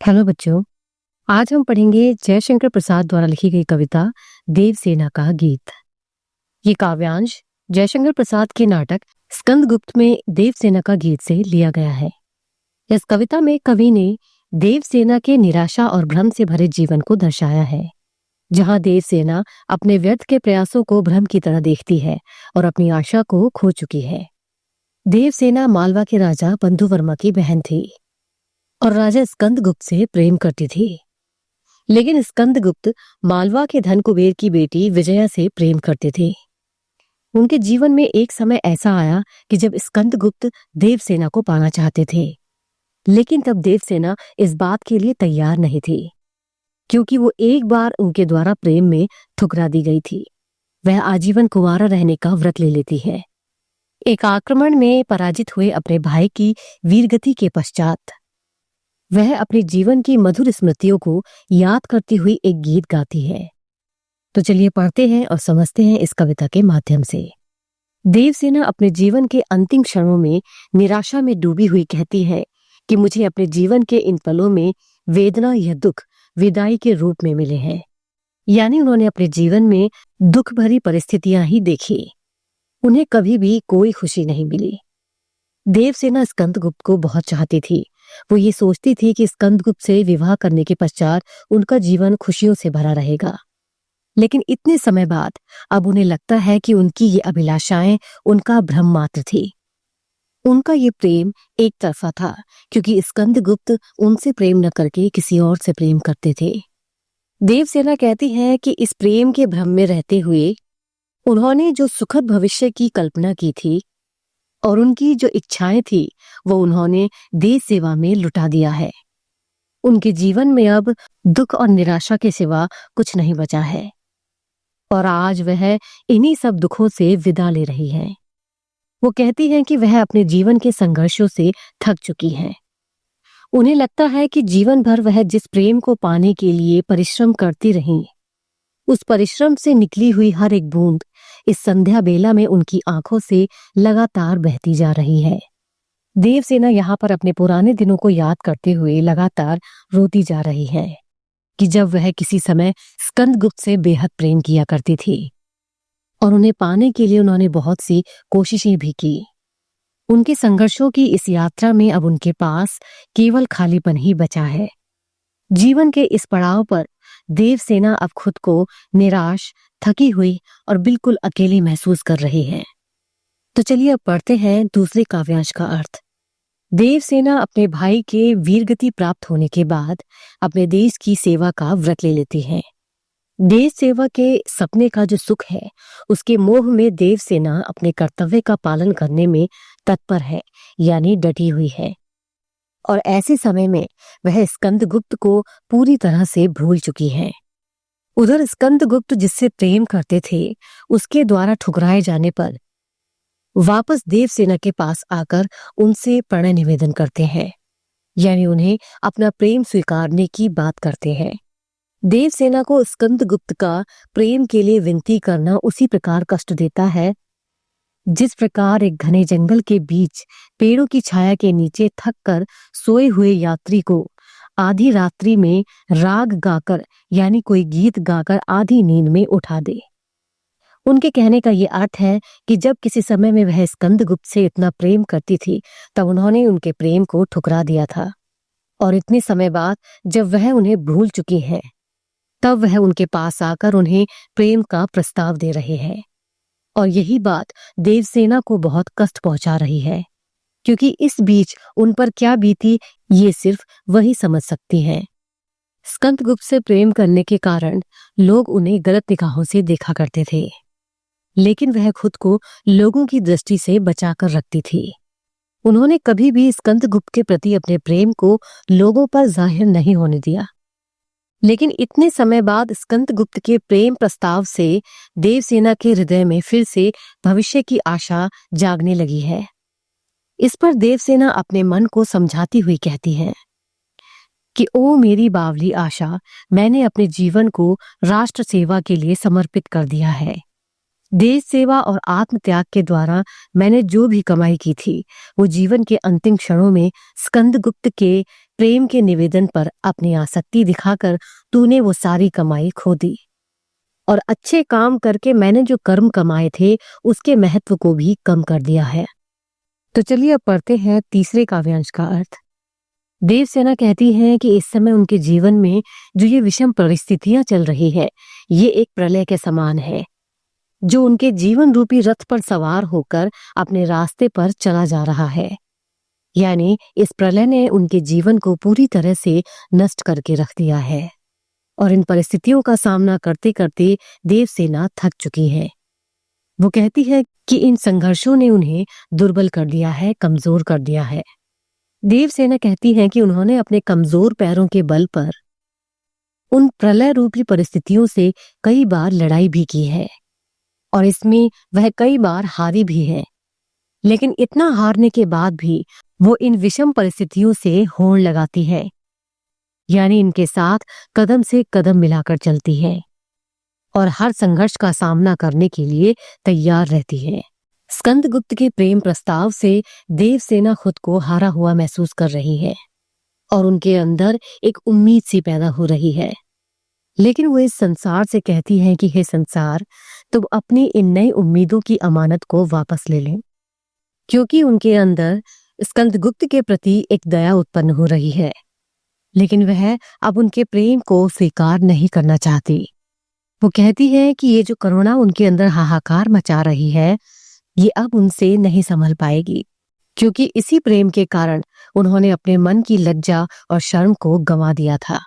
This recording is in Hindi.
हेलो बच्चों। आज हम पढ़ेंगे जयशंकर प्रसाद द्वारा लिखी गई कविता देवसेना का गीत। ये काव्यांश जयशंकर प्रसाद के नाटक स्कंदगुप्त में देवसेना का गीत से लिया गया है। इस कविता में कवि ने देवसेना के निराशा और भ्रम से भरे जीवन को दर्शाया है, जहां देवसेना अपने व्यर्थ के प्रयासों को भ्रम की तरह देखती है और अपनी आशा को खो चुकी है। देवसेना मालवा के राजा बंधुवर्मा की बहन थी और राजा स्कंदगुप्त से प्रेम करती थी। लेकिन स्कंदगुप्त मालवा के धन कुबेर की बेटी विजया से प्रेम करते थे। उनके जीवन में एक समय ऐसा आया कि जब स्कंदगुप्त देवसेना को पाना चाहते थे, लेकिन तब देवसेना इस बात के लिए तैयार नहीं थी, क्योंकि वो एक बार उनके द्वारा प्रेम में ठुकरा दी गई थी। वह आजीवन कुंवारा रहने का व्रत ले लेती है। एक आक्रमण में पराजित हुए अपने भाई की वीरगति के पश्चात वह अपने जीवन की मधुर स्मृतियों को याद करती हुई एक गीत गाती है। तो चलिए पढ़ते हैं और समझते हैं इस कविता के माध्यम से। देवसेना अपने जीवन के अंतिम क्षणों में निराशा में डूबी हुई कहती है कि मुझे अपने जीवन के इन पलों में वेदना या दुख विदाई के रूप में मिले हैं। यानी उन्होंने अपने जीवन में दुख भरी परिस्थितियां ही देखी, उन्हें कभी भी कोई खुशी नहीं मिली। देवसेना स्कंदगुप्त को बहुत चाहती थी। वो ये सोचती थी कि स्कंदगुप्त से विवाह करने के पश्चात उनका जीवन खुशियों से भरा रहेगा। लेकिन इतने समय बाद अब उन्हें लगता है कि उनकी ये अभिलाषाएं उनका भ्रम मात्र थी। उनका ये प्रेम एक तरफा था, क्योंकि स्कंदगुप्त उनसे प्रेम न करके किसी और से प्रेम करते थे। देवसेना कहती है कि इस प्रेम के भ्रम में रहते हुए उन्होंने जो सुखद भविष्य की कल्पना की थी और उनकी जो इच्छाएं थी वो उन्होंने देश सेवा में लुटा दिया है। उनके जीवन में अब दुख और निराशा के सिवा कुछ नहीं बचा है और आज वह इन्हीं सब दुखों से विदा ले रही है। वो कहती हैं कि वह अपने जीवन के संघर्षों से थक चुकी हैं। उन्हें लगता है कि जीवन भर वह जिस प्रेम को पाने के लिए परिश्रम करती रहीं, उस परिश्रम से निकली हुई हर एक बूंद इस संध्या बेला में उनकी आंखों से लगातार बहती जा रही है। देवसेना यहाँ पर अपने पुराने दिनों को याद करते हुए लगातार रोती जा रही है कि जब वह किसी समय स्कंदगुप्त से बेहद प्रेम किया करती थी और उन्हें पाने के लिए उन्होंने बहुत सी कोशिशें भी की। उनके संघर्षों की इस यात्रा में अब उनके पास केवल खालीपन ही बचा है। जीवन के इस पड़ाव पर देवसेना अब खुद को निराश, थकी हुई और बिल्कुल अकेली महसूस कर रही है। तो चलिए अब पढ़ते हैं दूसरे काव्यांश का अर्थ। देवसेना अपने भाई के वीरगति प्राप्त होने के बाद अपने देश की सेवा का व्रत ले लेती है। देश सेवा के सपने का जो सुख है, उसके मोह में देवसेना अपने कर्तव्य का पालन करने में तत्पर है, यानी डटी हुई है। और ऐसे समय में वह स्कंदगुप्त को पूरी तरह से भूल चुकी है। उधर स्कंदगुप्त जिससे प्रेम करते थे, उसके द्वारा ठुकराए जाने पर वापस देवसेना के पास आकर उनसे प्रणय निवेदन करते हैं, यानी उन्हें अपना प्रेम स्वीकारने की बात करते हैं। देवसेना को स्कंदगुप्त का प्रेम के लिए विनती करना उसी प्रकार कष्ट देता है जिस प्रकार एक घने जंगल के बीच पेड़ों की छाया के नीचे थक कर सोए हुए यात्री को आधी रात्रि में राग गाकर, यानी कोई गीत गाकर आधी नींद में उठा दे। उनके कहने का ये अर्थ है कि जब किसी समय में वह स्कंदगुप्त से इतना प्रेम करती थी, तब उन्होंने उनके प्रेम को ठुकरा दिया था, और इतने समय बाद जब वह उन्हें भूल चुकी है, तब वह उनके पास आकर उन्हें प्रेम का प्रस्ताव दे रहे हैं। और यही बात देवसेना को बहुत कष्ट पहुंचा रही है, क्योंकि इस बीच उन पर क्या बीती ये सिर्फ वही समझ सकती हैं। स्कंदगुप्त से प्रेम करने के कारण लोग उन्हें गलत निगाहों से देखा करते थे, लेकिन वह खुद को लोगों की दृष्टि से बचाकर रखती थी। उन्होंने कभी भी स्कंदगुप्त के प्रति अपने प्रेम को लोगों पर जाहिर नहीं होने दिया। लेकिन इतने समय बाद स्कंदगुप्त के प्रेम प्रस्ताव से देवसेना के हृदय में फिर से भविष्य की आशा जागने लगी है। इस पर देवसेना अपने मन को समझाती हुई कहती है कि ओ मेरी बावली आशा, मैंने अपने जीवन को राष्ट्र सेवा के लिए समर्पित कर दिया है। देश सेवा और आत्म त्याग के द्वारा मैंने जो भी कमाई की थी, वो जीवन के अंतिम क्षणों में स्कंदगुप्त के प्रेम के निवेदन पर अपनी आसक्ति दिखाकर तूने वो सारी कमाई खो दी। और अच्छे काम करके मैंने जो कर्म कमाए थे, उसके महत्व को भी कम कर दिया है। तो चलिए अब पढ़ते हैं तीसरे काव्यांश का अर्थ। देवसेना कहती है कि इस समय उनके जीवन में जो ये विषम परिस्थितियां चल रही है, ये एक प्रलय के समान है, जो उनके जीवन रूपी रथ पर सवार होकर अपने रास्ते पर चला जा रहा है। यानी इस प्रलय ने उनके जीवन को पूरी तरह से नष्ट करके रख दिया है और इन परिस्थितियों का सामना करते करते देवसेना थक चुकी है। वो कहती है कि इन संघर्षों ने उन्हें दुर्बल कर दिया है, कमजोर कर दिया है। देवसेना कहती है कि उन्होंने अपने कमजोर पैरों के बल पर उन प्रलय रूपी परिस्थितियों से कई बार लड़ाई भी की है और इसमें वह कई बार हारी भी है, लेकिन इतना हारने के बाद भी वो इन विषम परिस्थितियों से होड़ लगाती है, यानी इनके साथ कदम से कदम मिलाकर चलती है और हर संघर्ष का सामना करने के लिए तैयार रहती है। स्कंदगुप्त के प्रेम प्रस्ताव से देवसेना खुद को हारा हुआ महसूस कर रही है और उनके अंदर एक उम्मीद सी पैदा हो रही है। लेकिन वो इस संसार से कहती है कि हे संसार, तुम अपनी इन नई उम्मीदों की अमानत को वापस ले लें, क्योंकि उनके अंदर स्कंदगुप्त के प्रति एक दया उत्पन्न हो रही है, लेकिन वह अब उनके प्रेम को स्वीकार नहीं करना चाहती। वो कहती है कि ये जो करुणा उनके अंदर हाहाकार मचा रही है, ये अब उनसे नहीं संभल पाएगी, क्योंकि इसी प्रेम के कारण उन्होंने अपने मन की लज्जा और शर्म को गंवा दिया था।